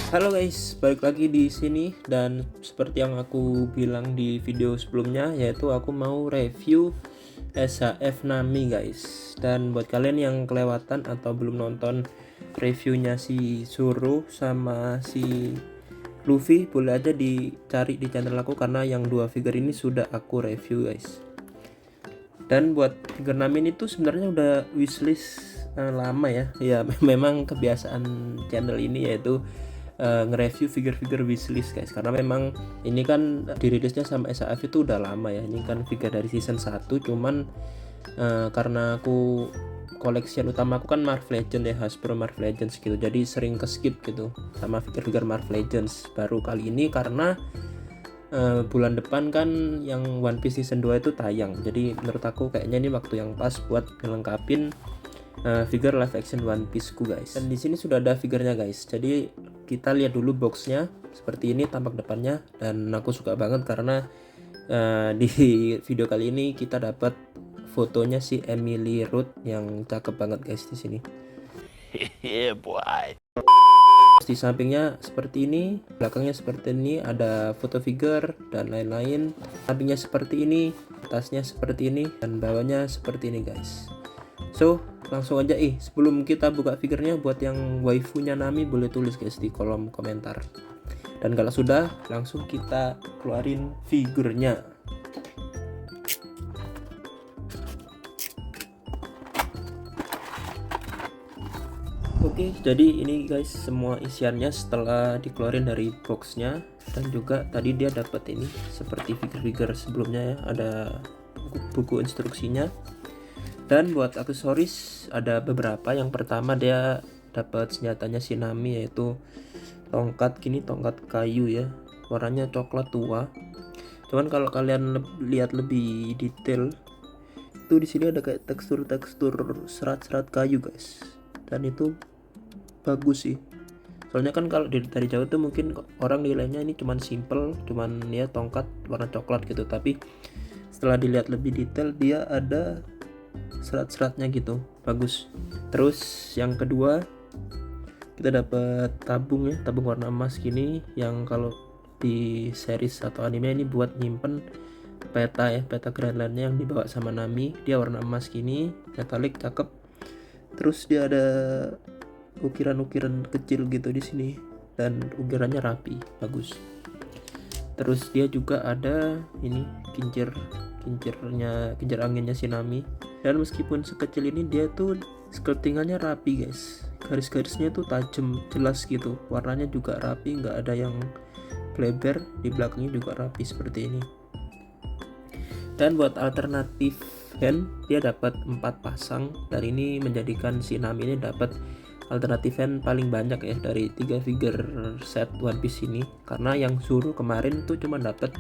Halo guys, balik lagi di sini dan seperti yang aku bilang di video sebelumnya, yaitu aku mau review SHF Nami guys. Dan buat kalian yang kelewatan atau belum nonton reviewnya si Zoro sama si Luffy, boleh aja dicari di channel aku karena yang dua figure ini sudah aku review guys. Dan buat figure Nami itu sebenarnya udah wishlist lama ya. Ya memang kebiasaan channel ini yaitu nge-review figure-figure wishlist guys, karena memang ini kan dirilisnya sama SHF itu udah lama ya. Ini kan figure dari season 1, cuman karena aku koleksian utama aku kan Marvel Legends ya, Hasbro Marvel Legends gitu, jadi sering ke skip gitu sama figure-figure Marvel Legends. Baru kali ini karena bulan depan kan yang One Piece season 2 itu tayang, jadi menurut aku kayaknya ini waktu yang pas buat ngelengkapin figure live action One Piece ku guys. Dan di sini sudah ada figurnya guys. Jadi kita lihat dulu boxnya, seperti ini tampak depannya, dan aku suka banget karena di video kali ini kita dapat fotonya si Emily Root yang cakep banget guys di sini. Yeah, boy. Di sampingnya seperti ini, belakangnya seperti ini, ada foto figure dan lain-lain. Sampingnya seperti ini, atasnya seperti ini, dan bawahnya seperti ini guys. So langsung aja sebelum kita buka figurnya, buat yang waifunya Nami boleh tulis guys di kolom komentar. Dan kalau sudah, langsung kita keluarin figurnya. Oke, jadi ini guys semua isiannya setelah dikeluarin dari boxnya. Dan juga tadi dia dapat ini seperti figure-figure sebelumnya ya, ada buku instruksinya. Dan buat aksesoris ada beberapa. Yang pertama dia dapat senjatanya si Nami, yaitu tongkat tongkat kayu ya, warnanya coklat tua. Cuman kalau kalian lihat lebih detail itu di sini ada kayak tekstur serat-serat kayu guys, dan itu bagus sih. Soalnya kan kalau dari jauh tuh mungkin orang nilainya ini cuman simple, cuman ya tongkat warna coklat gitu, tapi setelah dilihat lebih detail dia ada serat-seratnya gitu, bagus. Terus yang kedua kita dapat tabung ya, tabung warna emas gini, yang kalau di series atau anime ini buat nyimpen peta ya, peta Grand Line-nya yang dibawa sama Nami. Dia warna emas gini, metalik, cakep. Terus dia ada ukiran-ukiran kecil gitu di sini, dan ukirannya rapi, bagus. Terus dia juga ada ini kincir anginnya si Nami. Dan meskipun sekecil ini, dia tuh sculptingannya rapi guys, garis-garisnya tuh tajam, jelas gitu, warnanya juga rapi, nggak ada yang bleber. Di belakangnya juga rapi seperti ini. Dan buat alternatif hand dia dapat 4 pasang, dan ini menjadikan si Nami ini dapat alternatif hand paling banyak ya dari 3 figure set One Piece ini, karena yang Zoro kemarin tuh cuma dapat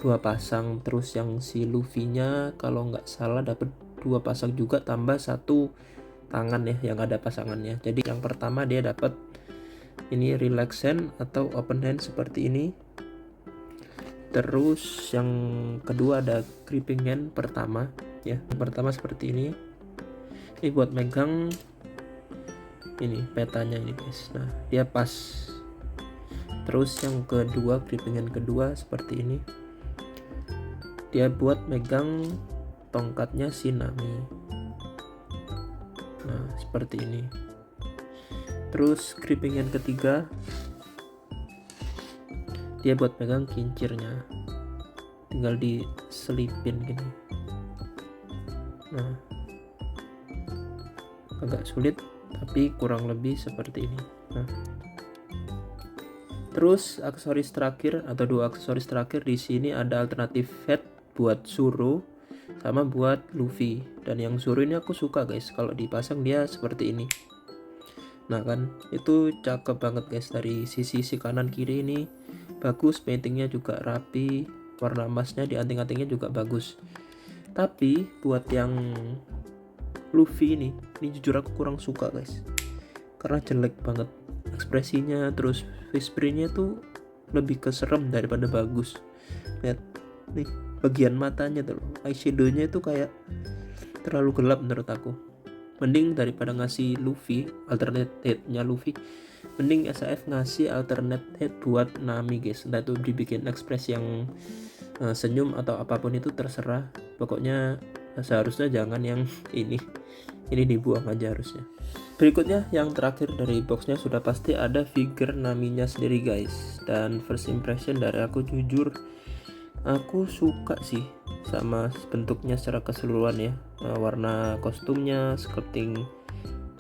2 pasang. Terus yang si Luffy nya kalau nggak salah dapat 2 pasang juga, tambah 1 tangan ya yang ada pasangannya. Jadi yang pertama dia dapat ini relax hand atau open hand seperti ini. Terus yang kedua ada gripping hand pertama ya, yang pertama seperti ini. Ini buat megang ini petanya ini guys, nah dia pas. Terus yang kedua, gripping hand kedua seperti ini, dia buat megang tongkatnya si Nami, nah seperti ini. Terus gripping hand ketiga dia buat megang kincirnya, tinggal diselipin gini. Nah agak sulit tapi kurang lebih seperti ini. Nah terus aksesoris terakhir atau 2 aksesoris terakhir di sini ada alternatif head buat Zoro sama buat Luffy. Dan yang Zoro ini aku suka guys, kalau dipasang dia seperti ini. Nah kan itu cakep banget guys, dari sisi kanan kiri ini bagus, paintingnya juga rapi, warna emasnya di anting-antingnya juga bagus. Tapi buat yang Luffy ini jujur aku kurang suka guys, karena jelek banget ekspresinya. Terus face-nya tuh lebih keserem daripada bagus. Lihat nih bagian matanya tuh, eyeshadow-nya itu kayak terlalu gelap menurut aku. mending daripada ngasih Luffy alternate head-nya Luffy, mending SAF ngasih alternate head buat Nami guys. Entah itu dibikin ekspres yang senyum atau apapun itu terserah, pokoknya seharusnya jangan yang ini dibuang aja harusnya. Berikutnya yang terakhir dari boxnya sudah pasti ada figure Naminya sendiri guys. Dan first impression dari aku, jujur aku suka sih sama bentuknya secara keseluruhan ya. Warna kostumnya, sculpting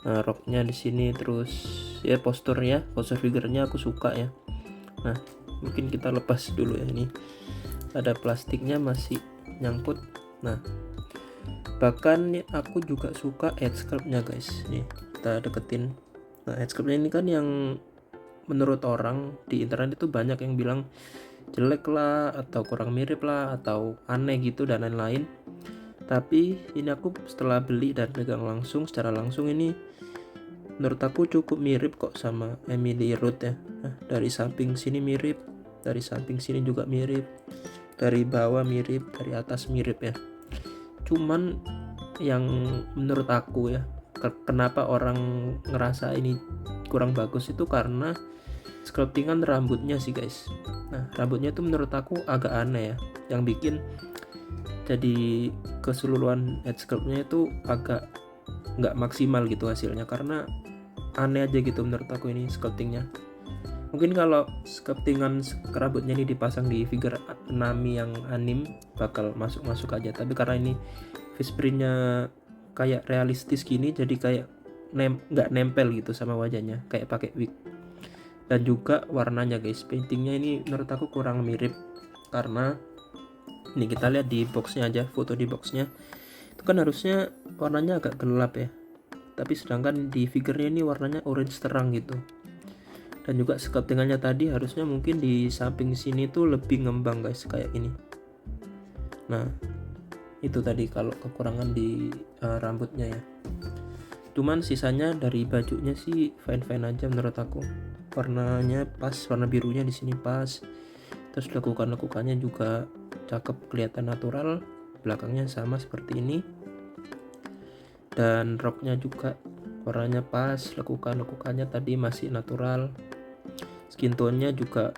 roknya di sini, terus ya postur figurnya aku suka ya. Nah mungkin kita lepas dulu ya, ini ada plastiknya masih nyangkut. Nah bahkan nih aku juga suka head sculptnya guys. Nih kita deketin. Nah head sculptnya ini kan yang menurut orang di internet itu banyak yang bilang jelek lah, atau kurang mirip lah, atau aneh gitu dan lain-lain. Tapi ini aku setelah beli dan pegang langsung, secara langsung, ini menurut aku cukup mirip kok sama Emily Root ya. Nah, dari samping sini mirip, dari samping sini juga mirip, dari bawah mirip, dari atas mirip ya. Cuman yang menurut aku ya, kenapa orang ngerasa ini kurang bagus itu karena sculptingan rambutnya sih guys. Nah rambutnya itu menurut aku agak aneh ya, yang bikin jadi keseluruhan head sculptnya itu agak nggak maksimal gitu hasilnya, karena aneh aja gitu menurut aku ini sculptingnya. Mungkin kalau sculptingan rambutnya ini dipasang di figure Nami yang anim bakal masuk aja, tapi karena ini face printnya kayak realistis gini, jadi kayak nggak nempel gitu sama wajahnya, kayak pakai wig. Dan juga warnanya guys, paintingnya ini menurut aku kurang mirip, karena ini kita lihat di boxnya aja, foto di boxnya itu kan harusnya warnanya agak gelap ya, tapi sedangkan di figurnya ini warnanya orange terang gitu. Dan juga sculptingannya tadi harusnya mungkin di samping sini tuh lebih ngembang guys, kayak ini. Nah itu tadi kalau kekurangan di rambutnya ya. Cuman sisanya dari bajunya sih fine aja menurut aku. Warnanya pas, warna birunya di sini pas. Terus lekukannya juga cakep, kelihatan natural. Belakangnya sama seperti ini. Dan roknya juga warnanya pas, lekukannya tadi masih natural. Skin tone-nya juga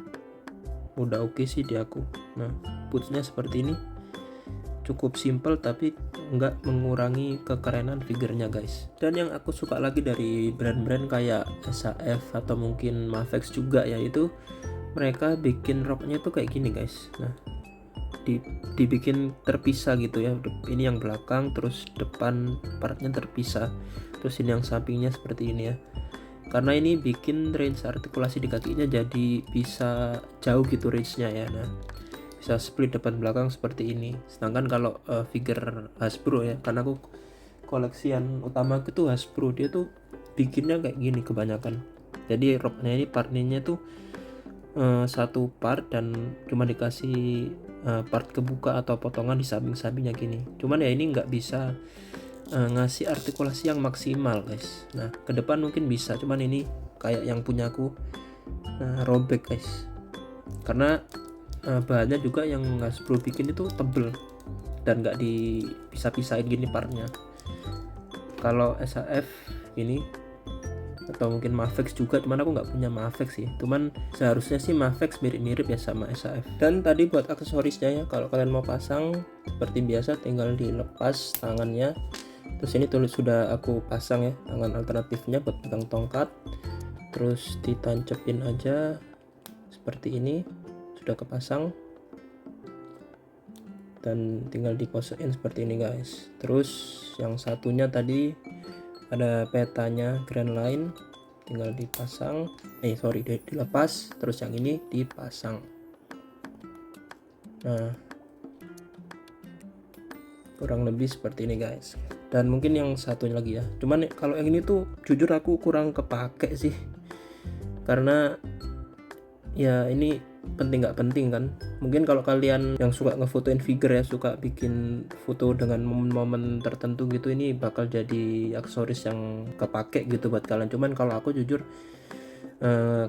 udah oke sih di aku. Nah bootsnya seperti ini, cukup simple tapi nggak mengurangi kekerenan figurnya guys. Dan yang aku suka lagi dari brand-brand kayak SAF atau mungkin Mafex juga, yaitu mereka bikin roknya tuh kayak gini guys. Nah dibikin terpisah gitu ya, ini yang belakang, terus depan partnya terpisah, terus ini yang sampingnya seperti ini ya, karena ini bikin range artikulasi di kakinya jadi bisa jauh gitu range-nya ya. Nah bisa split depan belakang seperti ini. Sedangkan kalau figure Hasbro ya, karena aku koleksian utama aku tuh Hasbro, dia tuh bikinnya kayak gini kebanyakan. Jadi roknya ini partnya tuh satu part dan cuma dikasih part kebuka atau potongan di samping-sampingnya gini. Cuman ya ini nggak bisa ngasih artikulasi yang maksimal guys. Nah ke depan mungkin bisa, cuman ini kayak yang punya aku robek guys, karena bahannya juga yang Hasbro bikin itu tebel dan nggak dipisah-pisahin gini partnya. Kalau SAF ini atau mungkin Mafex juga, cuman aku nggak punya Mafex sih, cuman seharusnya sih Mafex mirip-mirip ya sama SAF. Dan tadi buat aksesorisnya ya, kalau kalian mau pasang seperti biasa tinggal dilepas tangannya, terus ini sudah aku pasang ya tangan alternatifnya buat pegang tongkat, terus ditancepin aja seperti ini, sudah kepasang dan tinggal diposein seperti ini guys. Terus yang satunya tadi ada petanya Grand Line, tinggal dipasang, dilepas, terus yang ini dipasang. Nah kurang lebih seperti ini guys. Dan mungkin yang satunya lagi ya, cuman kalau yang ini tuh jujur aku kurang kepake sih, karena ya ini penting nggak penting kan. Mungkin kalau kalian yang suka ngefotoin figure ya, suka bikin foto dengan momen-momen tertentu gitu, ini bakal jadi aksesoris yang kepake gitu buat kalian. Cuman kalau aku jujur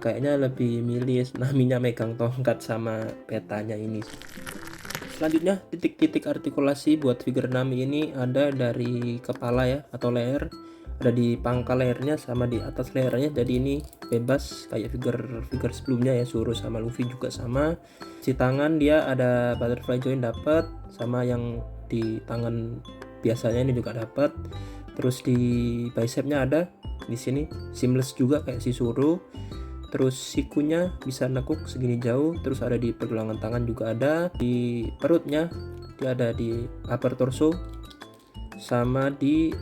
kayaknya lebih milih Naminya megang tongkat sama petanya ini. Selanjutnya titik-titik artikulasi buat figure Nami ini ada dari kepala ya atau leher, ada di pangkal lehernya sama di atas lehernya, jadi ini bebas kayak figure sebelumnya ya, Zoro sama Luffy juga sama. Si tangan dia ada butterfly joint dapat, sama yang di tangan biasanya ini juga dapat. Terus di bicepnya ada di sini seamless juga kayak si Zoro. Terus sikunya bisa nekuk segini jauh. Terus ada di pergelangan tangan juga ada, di perutnya dia ada di upper torso, sama di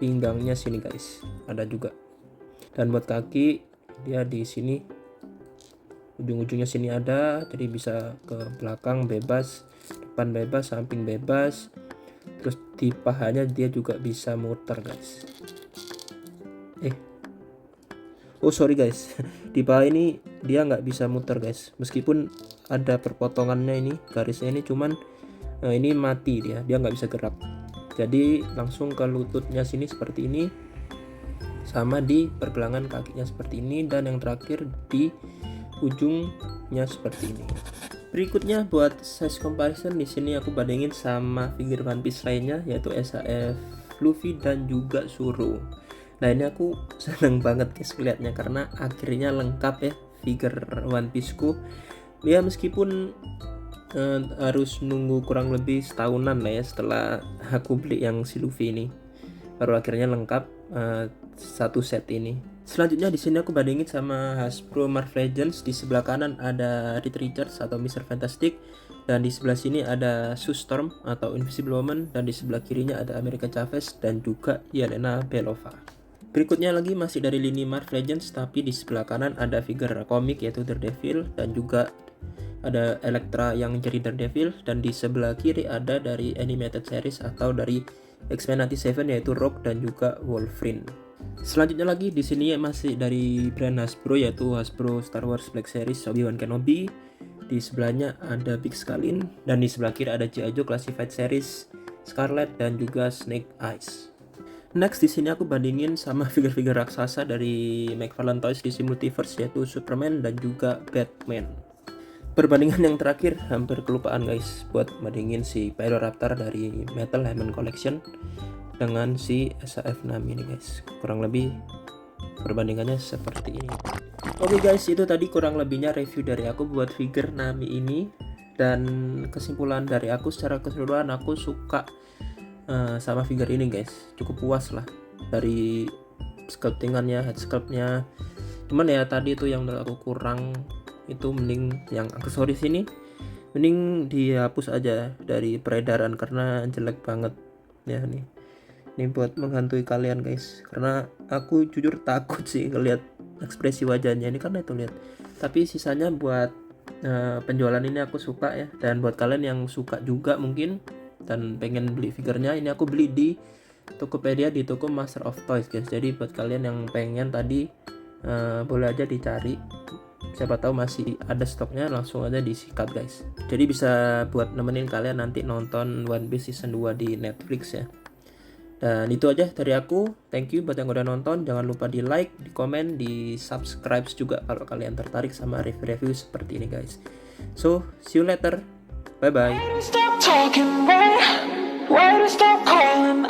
pinggangnya sini guys ada juga. Dan buat kaki dia di sini ujung-ujungnya sini ada, jadi bisa ke belakang bebas, depan bebas, samping bebas. Terus di pahanya dia juga bisa muter guys. Oh sorry guys, di paha ini dia nggak bisa muter guys, meskipun ada perpotongannya ini garisnya ini, cuman ini mati, dia nggak bisa gerak. Jadi langsung ke lututnya sini seperti ini, sama di pergelangan kakinya seperti ini, dan yang terakhir di ujungnya seperti ini. Berikutnya buat size comparison, di sini aku bandingin sama figure One Piece lainnya, yaitu SHF Luffy dan juga Zoro. Nah ini aku seneng banget guys lihatnya, karena akhirnya lengkap ya figure One Piece ku. Ya meskipun harus nunggu kurang lebih setahunan lah ya setelah aku beli yang si Luffy ini, baru akhirnya lengkap satu set ini. Selanjutnya di sini aku bandingin sama Hasbro Marvel Legends. Di sebelah kanan ada Reed Richards atau Mr. Fantastic, dan di sebelah sini ada Sue Storm atau Invisible Woman, dan di sebelah kirinya ada America Chavez dan juga Yelena Belova. Berikutnya lagi masih dari lini Marvel Legends, tapi di sebelah kanan ada figure komik yaitu Daredevil, dan juga ada Elektra yang jadi Daredevil, dan di sebelah kiri ada dari animated series atau dari X-Men 97 yaitu Rogue dan juga Wolverine. Selanjutnya lagi di sini masih dari brand Hasbro yaitu Hasbro Star Wars Black Series Obi-Wan Kenobi. Di sebelahnya ada Big Scarlin, dan di sebelah kiri ada G.I. Joe Classified Series Scarlet dan juga Snake Eyes. Next di sini aku bandingin sama figure-figure raksasa dari McFarlane Toys DC Multiverse yaitu Superman dan juga Batman. Perbandingan yang terakhir hampir kelupaan guys, buat bandingin si Pyroraptor dari Metal Diamond Collection dengan si SHF Nami ini guys. Kurang lebih perbandingannya seperti ini. Oke guys, itu tadi kurang lebihnya review dari aku buat figure Nami ini. Dan kesimpulan dari aku secara keseluruhan, aku suka sama figure ini guys, cukup puas lah dari sculptingannya, head sculptnya. Cuman ya tadi itu yang menurut aku kurang, itu mending yang aksesoris ini mending dihapus aja dari peredaran karena jelek banget ya. Ini buat menghantui kalian guys, karena aku jujur takut sih ngelihat ekspresi wajahnya ini, karena itu lihat. Tapi sisanya buat penjualan ini aku suka ya, dan buat kalian yang suka juga mungkin dan pengen beli figurnya, ini aku beli di Tokopedia di toko Master of Toys guys. Jadi buat kalian yang pengen tadi boleh aja dicari, siapa tahu masih ada stoknya, langsung aja disikat guys. Jadi bisa buat nemenin kalian nanti nonton One Piece season 2 di Netflix ya. Dan itu aja dari aku. Thank you buat yang udah nonton. Jangan lupa di like, di komen, di subscribe juga kalau kalian tertarik sama review-review seperti ini guys. So see you later, bye bye. Stop talking, why to stop calling?